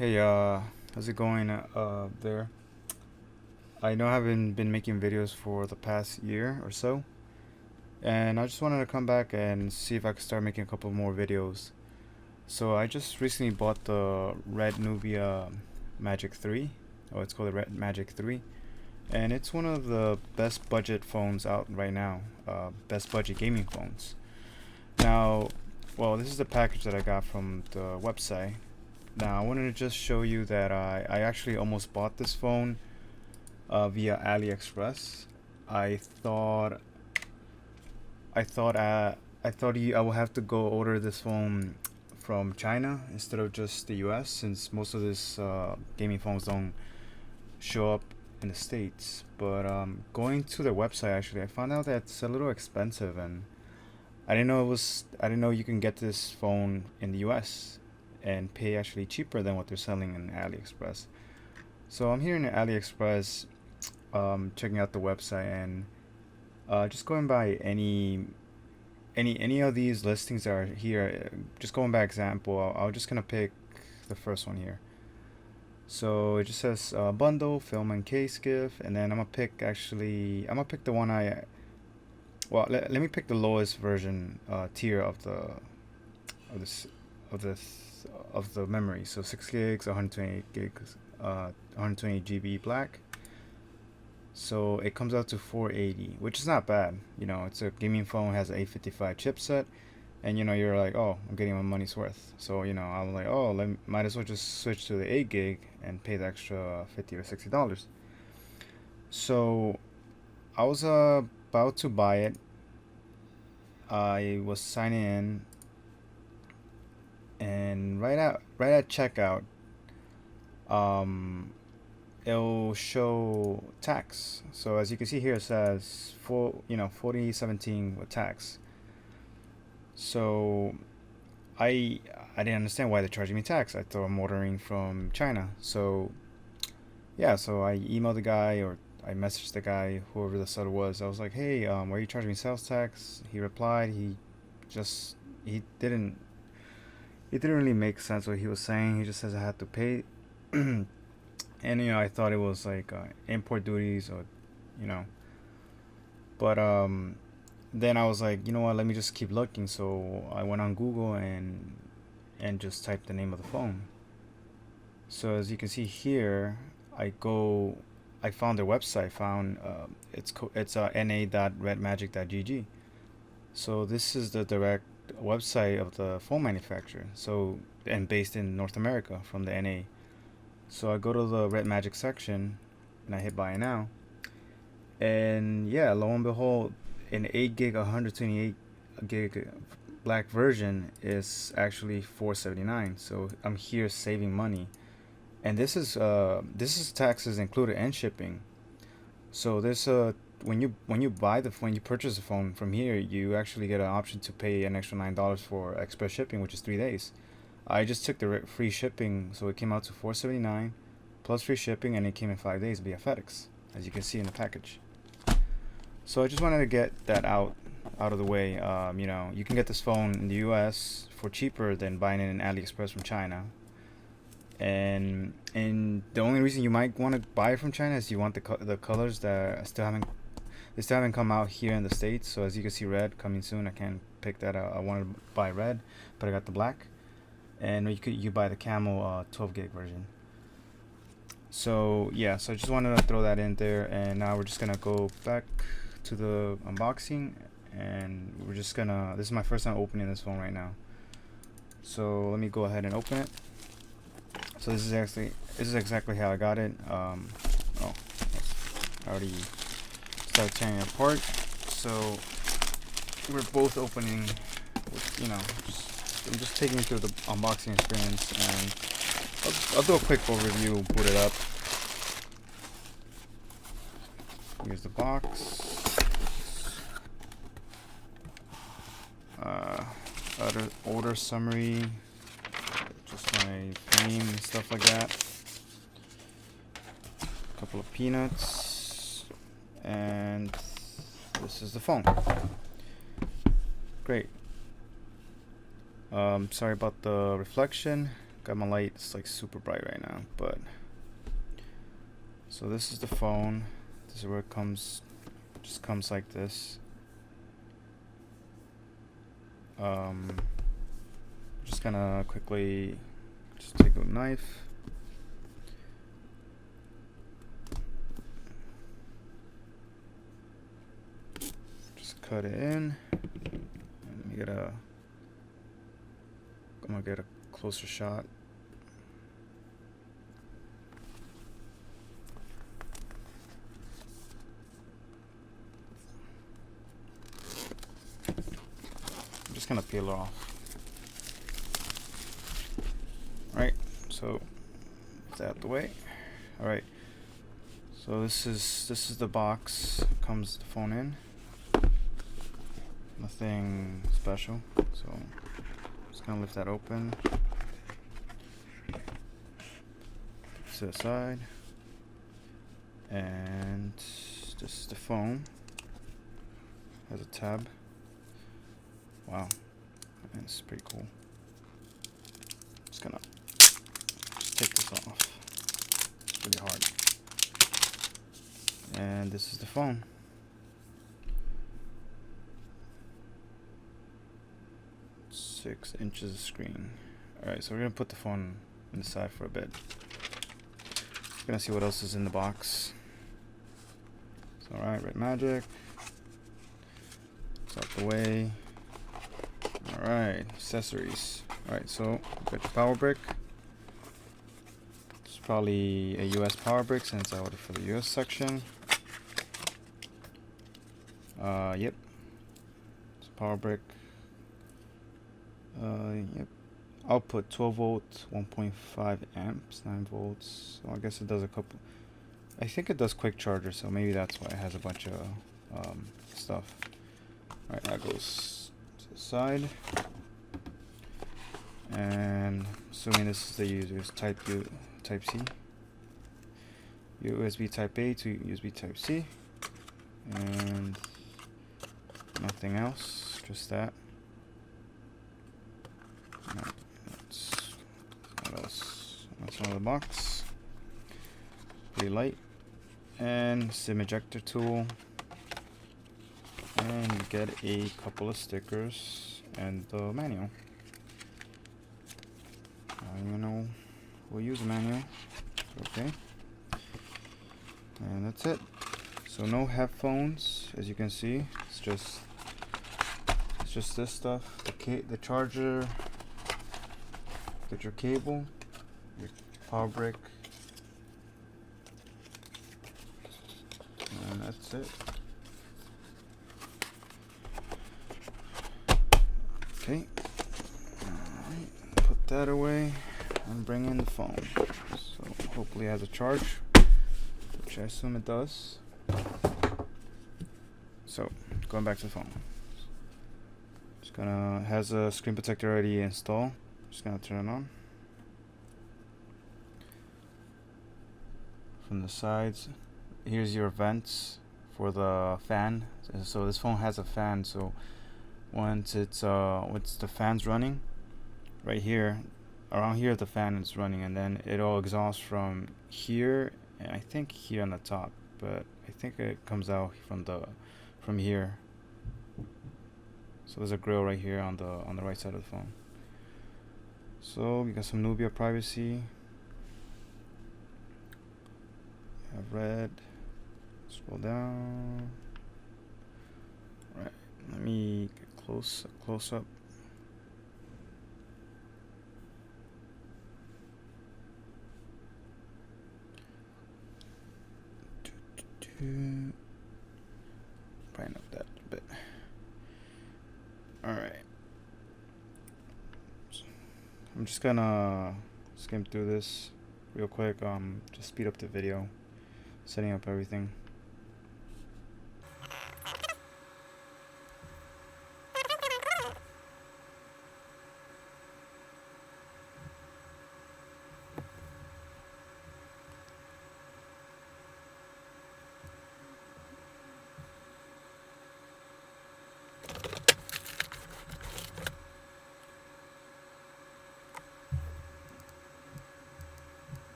Hey, how's it going there? I know I haven't been making videos for the past year or so, and I just wanted to come back and see if I could start making a couple more videos. So I just recently bought the Red Nubia Magic 3, or it's called the Red Magic 3, and it's one of the best budget phones out right now, best budget gaming phones. Now, well, this is the package that I got from the website. Now, I wanted to just show you that I actually almost bought this phone via AliExpress. I thought I thought I would have to go order this phone from China instead of just the U.S. since most of this gaming phones don't show up in the States. But going to their website, actually, I found out that it's a little expensive, and I didn't know you can get this phone in the U.S. and pay actually cheaper than what they're selling in AliExpress. So I'm here in AliExpress, checking out the website, and just going by any of these listings that are here. Just going by example, I'll just gonna pick the first one here. So it just says bundle, film and case gift, and then I'm gonna pick the one let me pick the lowest version tier of this of this of the memory. So 6 gigs, 128 gigs, 128 GB black. So it comes out to 480, which is not bad. You know, it's a gaming phone, has an 855 chipset, and you're like, oh, I'm getting my money's worth. So I'm like, oh, might as well just switch to the 8 gig and pay the extra $50 or $60. So I was about to buy it. I was signing in, and right at checkout, um, it'll show tax. So as you can see here, it says 4017 with tax. So I didn't understand why they're charging me tax. I thought I'm ordering from China. So yeah, so I emailed the guy, or I messaged the guy, whoever the seller was. I was like, hey, why are you charging me sales tax? He replied, just he didn't it didn't really make sense what he was saying. He just says I had to pay. And I thought it was like import duties, or you know but then I was like, you know what, let me just keep looking. So I went on Google and just typed the name of the phone. So as you can see here, I found their website, found it's na.redmagic.gg. So this is the direct website of the phone manufacturer, so, and based in North America from the NA. So I go to the Red Magic section and I hit buy now. And yeah, lo and behold, an 8 gig 128 gig black version is actually 479. So I'm here saving money. And this is taxes included and shipping. So this when you purchase a phone from here, you actually get an option to pay an extra $9 for express shipping, which is 3 days. I just took the free shipping, so it came out to 479 plus free shipping, and it came in 5 days via FedEx, as you can see in the package. So I just wanted to get that out of the way. You can get this phone in the U.S. for cheaper than buying it in AliExpress from China. And the only reason you might want to buy it from China is you want the colors that still haven't come out here in the States. So as you can see, red coming soon. I can't pick that out. I wanted to buy red, but I got the black. And you buy the camel 12 gig version. So yeah, so I just wanted to throw that in there, and now we're just gonna go back to the unboxing, and this is my first time opening this phone right now. So let me go ahead and open it. So this is exactly how I got it. I already started tearing it apart. So we're both opening I'm just taking you through the unboxing experience, and I'll do a quick overview, boot it up. Here's the box. Order summary, just my name and stuff like that. A couple of peanuts, and this is the phone. Great. Sorry about the reflection. Got my light, it's like super bright right now, but so this is the phone. This is where it comes, just comes like this. Just gonna quickly just take a knife. Just cut it in. Let me get a, I'm gonna get a closer shot. I'm just gonna peel it off. Alright, so get that out the way. Alright. So this is the box. Comes the phone in. Nothing special. So I'm just gonna lift that open. To the side. And this is the phone. Has a tab. Wow. And it's pretty cool. Just gonna take this off. It's really hard. And this is the phone. Six inches of screen. Alright, so we're gonna put the phone inside for a bit. Gonna see what else is in the box. So, alright, Red Magic. It's out the way. Alright, accessories. Alright, so we've got the power brick. It's probably a US power brick since I ordered for the US section. Yep. It's a power brick. Yep. Output 12 volt, 1.5 amps, 9 volts. So I guess it does a couple. I think it does quick charger, so maybe that's why it has a bunch of stuff. Alright, that goes to the side. And assuming this is the user's Type C. USB Type A to USB Type C. And nothing else, just that. What else? That's another box. Pretty light. And SIM ejector tool. And you get a couple of stickers and the manual. I don't even know. We'll use a manual. Okay. And that's it. So no headphones, as you can see. It's just this stuff. The charger. Get your cable, your power brick, and that's it. Okay, alright, put that away and bring in the phone. So hopefully it has a charge, which I assume it does. So going back to the phone, just gonna has a screen protector already installed. Just gonna turn it on. From the sides, here's your vents for the fan. So this phone has a fan, so once the fan's running, right here, around here the fan is running, and then it'll exhaust from here, and I think here on the top, but I think it comes out from here. So there's a grill right here on the right side of the phone. So we got some Nubia privacy. Have red. Scroll down. Right. Let me get close up. Brighten up that a bit. All right. I'm just gonna skim through this real quick, just speed up the video, setting up everything.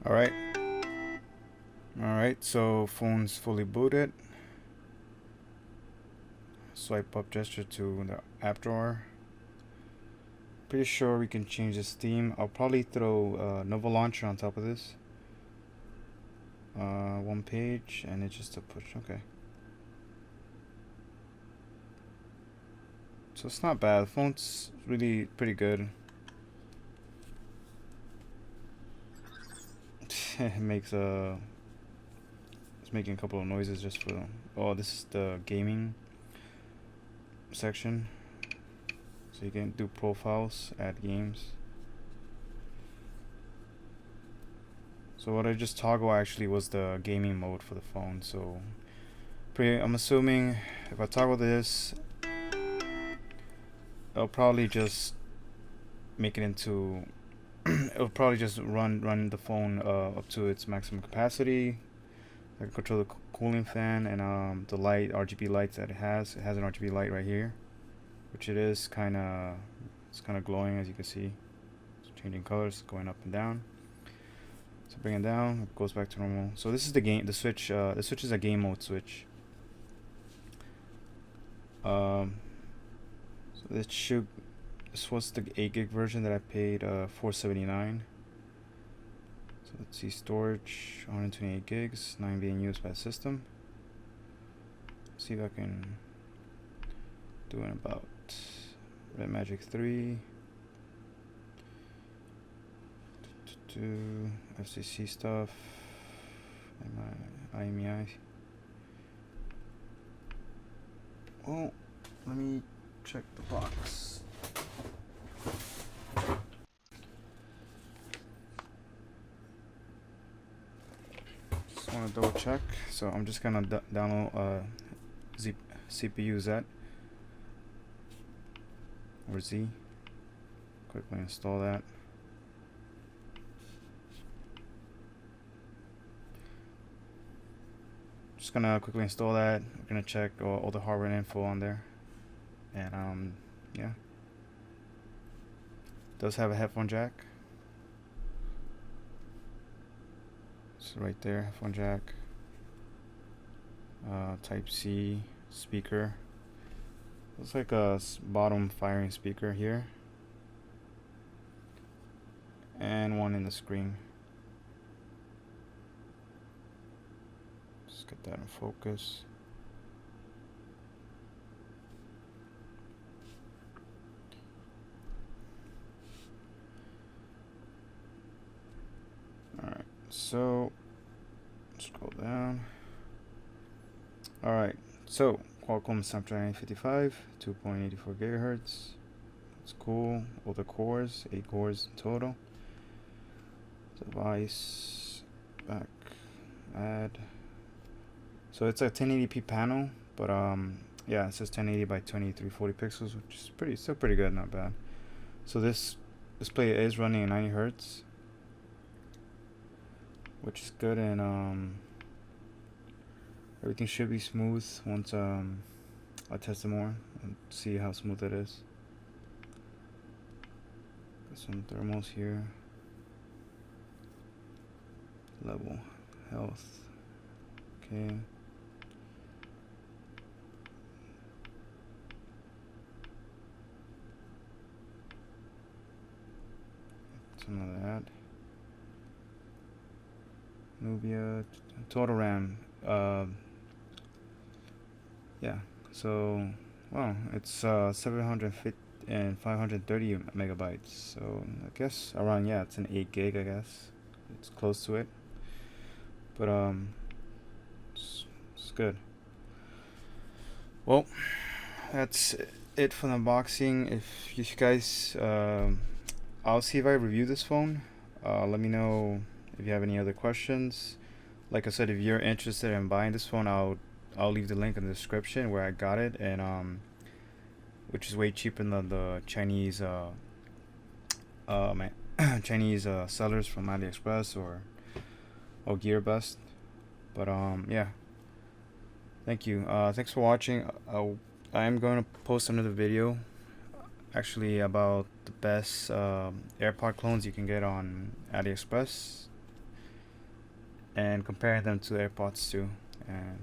Alright. Alright, so phone's fully booted. Swipe up gesture to the app drawer. Pretty sure we can change this theme. I'll probably throw Nova Launcher on top of this. One page, and it's just a push. Okay. So it's not bad. The phone's really pretty good. It makes it's making a couple of noises just for. Oh, this is the gaming section. So you can do profiles, add games. So what I just toggled actually was the gaming mode for the phone. So I'm assuming if I toggle this, it'll probably just make it into it'll probably just run the phone up to its maximum capacity. I can control the cooling fan and the light RGB lights that it has. It has an RGB light right here, which it's kind of glowing, as you can see. It's changing colors, going up and down. So bring it down, it goes back to normal. So this is the switch. The switch is a game mode switch. So this was the 8 gig version that I paid $479. So let's see, storage 128 gigs, 9 being used by the system. Let's see if I can do it about Red Magic 3. Do FCC stuff, and my IMEI. Oh, let me check the box. Just want to double check. So I'm just gonna download CPU Z or Z. Quickly install that. Just gonna quickly install that. We're gonna check all the hardware info on there, and yeah, does have a headphone jack. It's right there, headphone jack. Type C speaker. Looks like a bottom firing speaker here, and one in the screen. Get that in focus. Alright, so scroll down. Alright, so Qualcomm Snapdragon 855, 2.84 gigahertz. It's cool. All the cores, 8 cores in total. Device, back, add. So it's a 1080p panel, but yeah, it says 1080 by 2340 pixels, which is still pretty good, not bad. So this display is running at 90 hertz, which is good, and everything should be smooth once I test it more and see how smooth it is. Got some thermals here. Level, health, okay. Some of that. Nubia, total RAM. Yeah. So, well, it's 750 and 530 megabytes. So I guess around, yeah, it's an 8 gig. I guess it's close to it. But it's good. Well, that's it for the unboxing. If you guys I'll see if I review this phone. Let me know if you have any other questions. Like I said, if you're interested in buying this phone, I'll leave the link in the description where I got it, and which is way cheaper than the Chinese Chinese sellers from AliExpress or GearBest. But yeah, thank you. Thanks for watching. I am going to post another video actually about the best AirPod clones you can get on AliExpress. and comparing them to AirPods 2, and